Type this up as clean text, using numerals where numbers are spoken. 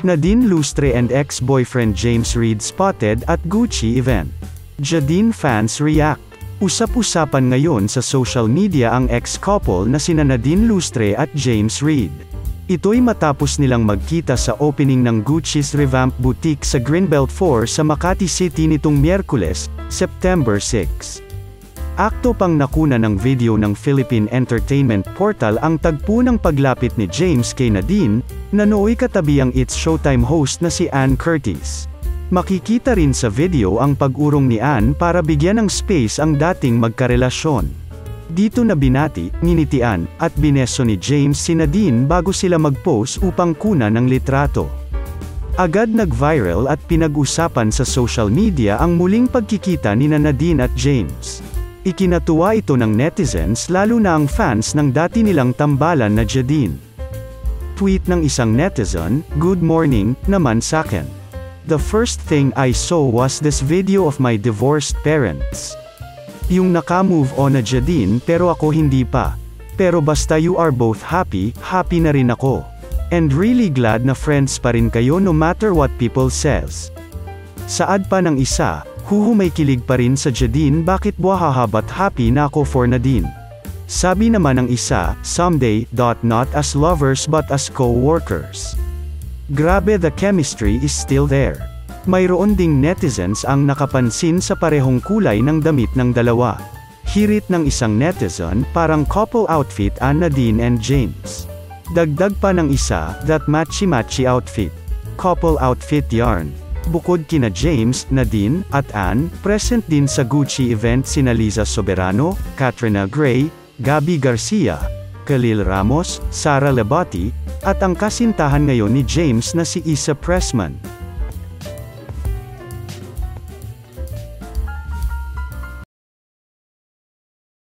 Nadine Lustre and ex-boyfriend James Reid spotted at Gucci event. Jadine fans react. Usap-usapan ngayon sa social media ang ex-couple na sina Nadine Lustre at James Reid. Ito'y matapos nilang magkita sa opening ng Gucci's revamped boutique sa Greenbelt 4 sa Makati City nitong Miyerkules, September 6. Akto pang nakuna ng video ng Philippine Entertainment Portal ang tagpo ng paglapit ni James kay Nadine, na nooy katabi ang It's Showtime host na si Ann Curtis. Makikita rin sa video ang pag-urong ni Ann para bigyan ng space ang dating magkarelasyon. Dito na binati, nginitian, at bineso ni James si Nadine bago sila mag-post upang kunan ng litrato. Agad nag-viral at pinag-usapan sa social media ang muling pagkikita ni Nadine at James. Ikinatuwa ito ng netizens lalo na ang fans ng dati nilang tambalan na Jadine. Tweet ng isang netizen, "Good morning, naman sakin. The first thing I saw was this video of my divorced parents. Yung naka-move on na Jadine pero ako hindi pa. Pero basta you are both happy, happy na rin ako. And really glad na friends pa rin kayo no matter what people says." Saad pa ng isa, may kilig pa rin sa Jadine bakit buhahabat happy na ako for Nadine. Sabi naman ng isa, "Someday, not as lovers but as co-workers." Grabe, the chemistry is still there. Mayroon ding netizens ang nakapansin sa parehong kulay ng damit ng dalawa. Hirit ng isang netizen, parang couple outfit ang Nadine and James. Dagdag pa ng isa, that matchy-matchy outfit. Couple outfit yarn. Bukod kina James, Nadine, at Ann, present din sa Gucci event sina Liza Soberano, Katrina Gray, Gabby Garcia, Khalil Ramos, Sara Lebati, at ang kasintahan ngayon ni James na si Issa Pressman.